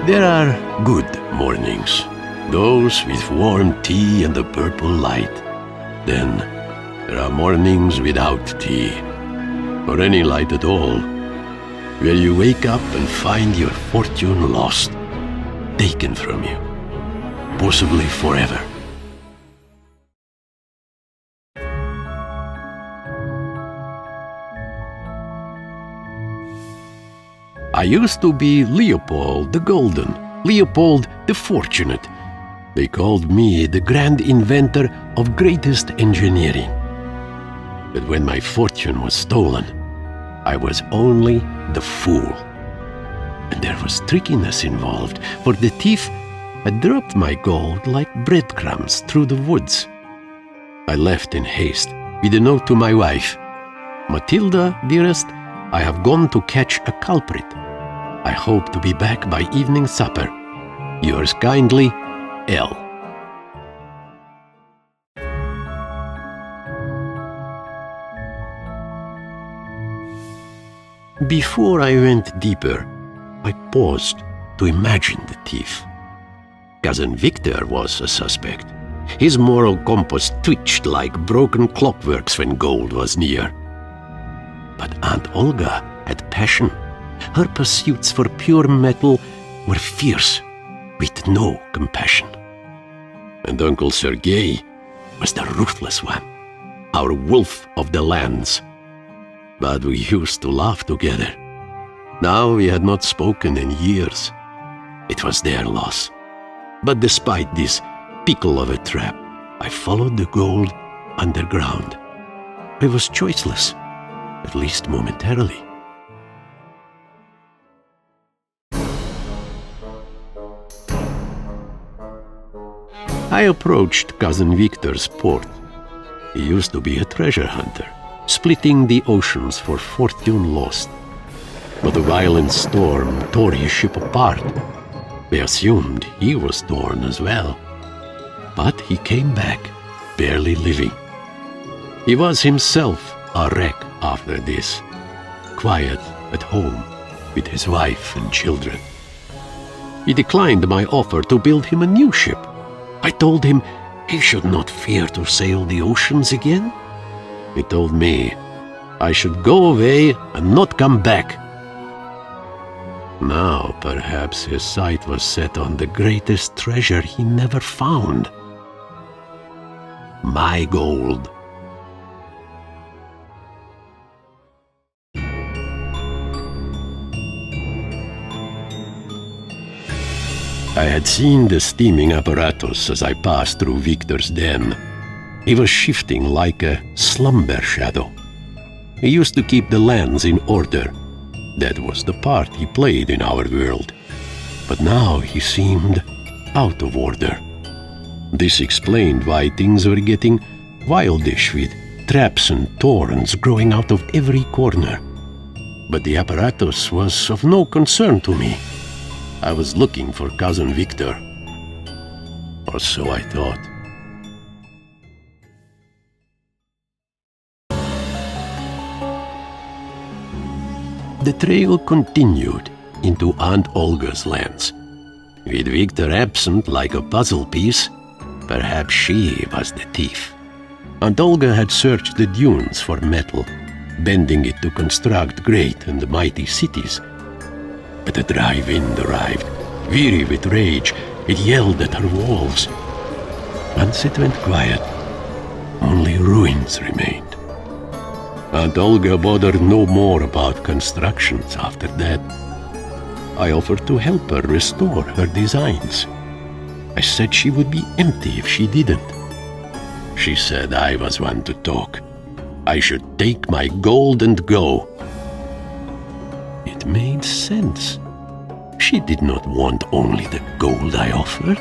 There are good mornings, those with warm tea and the purple light. Then there are mornings without tea, or any light at all, where you wake up and find your fortune lost, taken from you, possibly forever. I used to be Leopold the Golden, Leopold the Fortunate. They called me the grand inventor of greatest engineering. But when my fortune was stolen, I was only the fool. And there was trickiness involved, for the thief had dropped my gold like breadcrumbs through the woods. I left in haste with a note to my wife. "Matilda, dearest, I have gone to catch a culprit. I hope to be back by evening supper. Yours kindly, L." Before I went deeper, I paused to imagine the thief. Cousin Victor was a suspect. His moral compass twitched like broken clockworks when gold was near. But Aunt Olga had passion. Her pursuits for pure metal were fierce, with no compassion. And Uncle Sergei was the ruthless one, our wolf of the lands. But we used to laugh together. Now we had not spoken in years. It was their loss. But despite this pickle of a trap, I followed the gold underground. I was choiceless, at least momentarily. I approached Cousin Victor's port. He used to be a treasure hunter, splitting the oceans for fortune lost. But a violent storm tore his ship apart. They assumed he was torn as well. But he came back, barely living. He was himself a wreck after this, quiet at home with his wife and children. He declined my offer to build him a new ship. I told him he should not fear to sail the oceans again. He told me I should go away and not come back. Now perhaps his sight was set on the greatest treasure he never found. My gold. I had seen the steaming apparatus as I passed through Victor's den. He was shifting like a slumber shadow. He used to keep the lands in order. That was the part he played in our world. But now he seemed out of order. This explained why things were getting wildish, with traps and thorns growing out of every corner. But the apparatus was of no concern to me. I was looking for Cousin Victor. Or so I thought. The trail continued into Aunt Olga's lands. With Victor absent like a puzzle piece, perhaps she was the thief. Aunt Olga had searched the dunes for metal, bending it to construct great and mighty cities. But a dry wind arrived. Weary with rage, it yelled at her walls. Once it went quiet, only ruins remained. Aunt Olga bothered no more about constructions after that. I offered to help her restore her designs. I said she would be empty if she didn't. She said I was one to talk. I should take my gold and go. It made sense. She did not want only the gold I offered.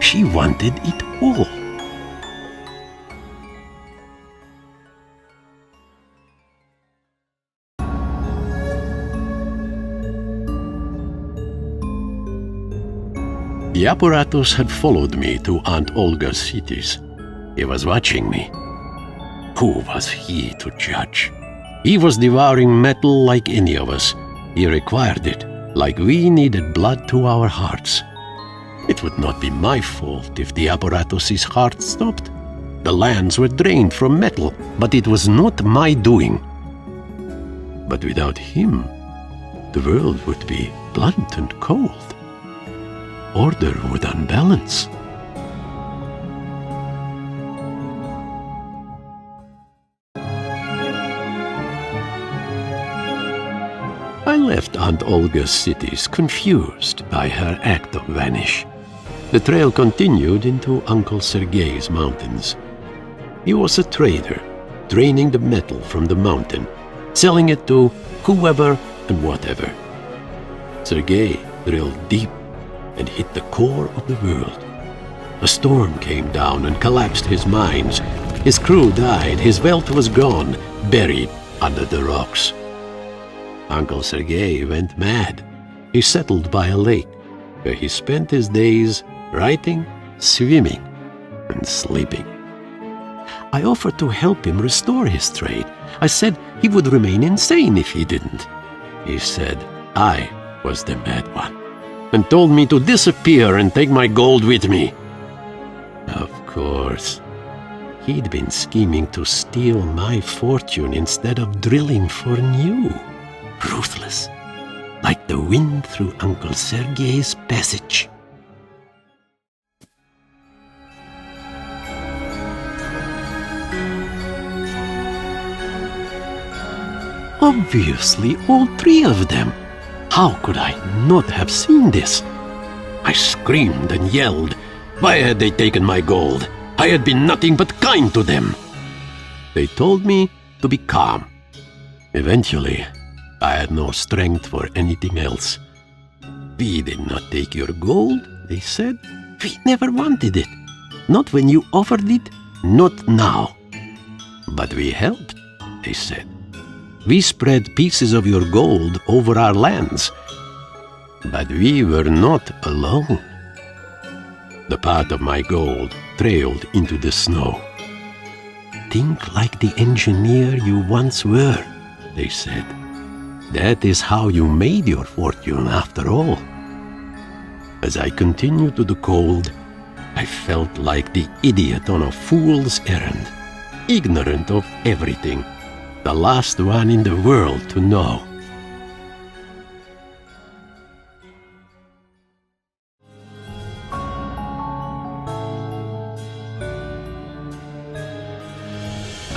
She wanted it all. The apparatus had followed me to Aunt Olga's cities. He was watching me. Who was he to judge? He was devouring metal like any of us. He required it, like we needed blood to our hearts. It would not be my fault if the apparatus's heart stopped. The lands were drained from metal, but it was not my doing. But without him, the world would be blunt and cold. Order would unbalance. I left Aunt Olga's cities confused by her act of vanish. The trail continued into Uncle Sergei's mountains. He was a trader, draining the metal from the mountain, selling it to whoever and whatever. Sergei drilled deep and hit the core of the world. A storm came down and collapsed his mines. His crew died, his wealth was gone, buried under the rocks. Uncle Sergei went mad. He settled by a lake, where he spent his days writing, swimming, and sleeping. I offered to help him restore his trade. I said he would remain insane if he didn't. He said I was the mad one, and told me to disappear and take my gold with me. Of course, he'd been scheming to steal my fortune instead of drilling for new. Ruthless, like the wind through Uncle Sergei's passage. Obviously, all three of them. How could I not have seen this? I screamed and yelled. Why had they taken my gold? I had been nothing but kind to them. They told me to be calm. Eventually, I had no strength for anything else. We did not take your gold, they said. We never wanted it. Not when you offered it, not now. But we helped, they said. We spread pieces of your gold over our lands. But we were not alone. The path of my gold trailed into the snow. Think like the engineer you once were, they said. That is how you made your fortune, after all. As I continued to the cold, I felt like the idiot on a fool's errand, ignorant of everything, the last one in the world to know.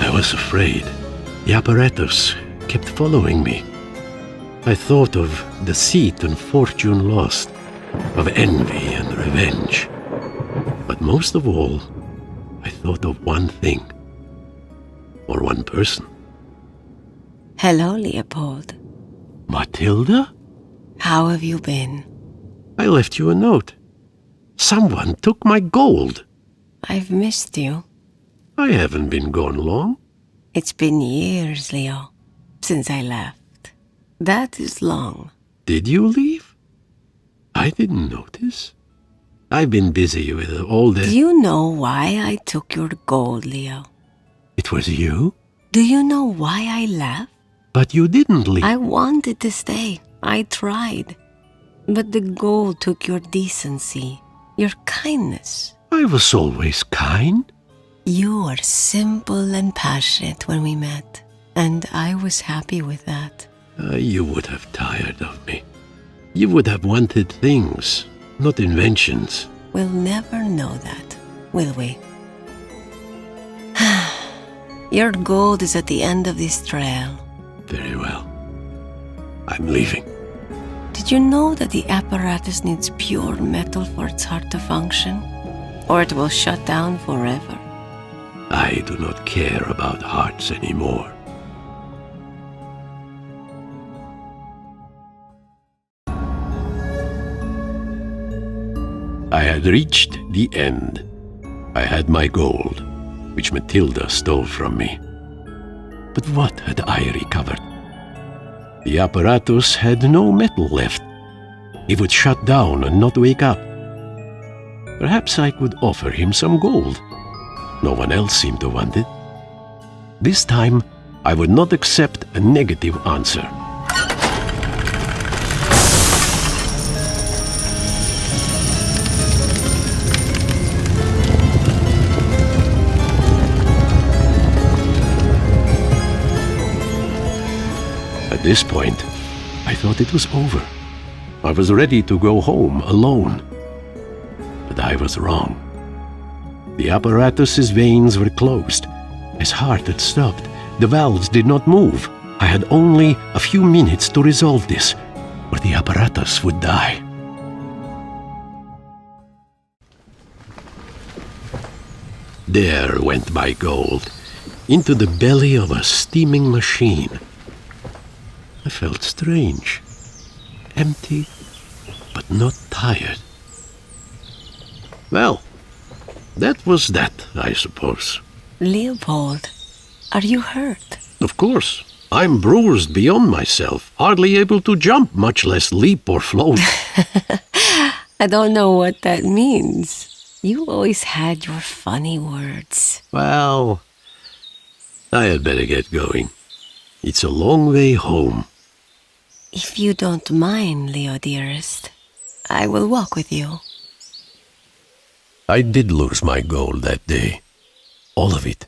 I was afraid. The apparatus kept following me. I thought of deceit and fortune lost, of envy and revenge. But most of all, I thought of one thing, or one person. Hello, Leopold. Matilda? How have you been? I left you a note. Someone took my gold. I've missed you. I haven't been gone long. It's been years, Leo, since I left. That is long. Did you leave? I didn't notice. I've been busy with all the... Do you know why I took your gold, Leo? It was you? Do you know why I left? But you didn't leave. I wanted to stay. I tried. But the gold took your decency, your kindness. I was always kind. You were simple and passionate when we met, and I was happy with that. You would have tired of me. You would have wanted things, not inventions. We'll never know that, will we? Your gold is at the end of this trail. Very well. I'm leaving. Did you know that the apparatus needs pure metal for its heart to function? Or it will shut down forever? I do not care about hearts anymore. I had reached the end. I had my gold, which Matilda stole from me. But what had I recovered? The apparatus had no metal left. He would shut down and not wake up. Perhaps I could offer him some gold. No one else seemed to want it. This time, I would not accept a negative answer. At this point, I thought it was over. I was ready to go home alone. But I was wrong. The apparatus's veins were closed. His heart had stopped. The valves did not move. I had only a few minutes to resolve this, or the apparatus would die. There went my gold, into the belly of a steaming machine. I felt strange, empty, but not tired. Well, that was that, I suppose. Leopold, are you hurt? Of course. I'm bruised beyond myself, hardly able to jump, much less leap or float. I don't know what that means. You always had your funny words. Well, I had better get going. It's a long way home. If you don't mind, Leo dearest, I will walk with you. I did lose my gold that day. All of it.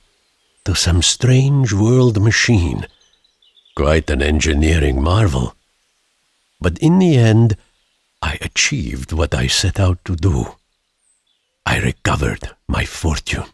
To some strange world machine. Quite an engineering marvel. But in the end, I achieved what I set out to do. I recovered my fortune.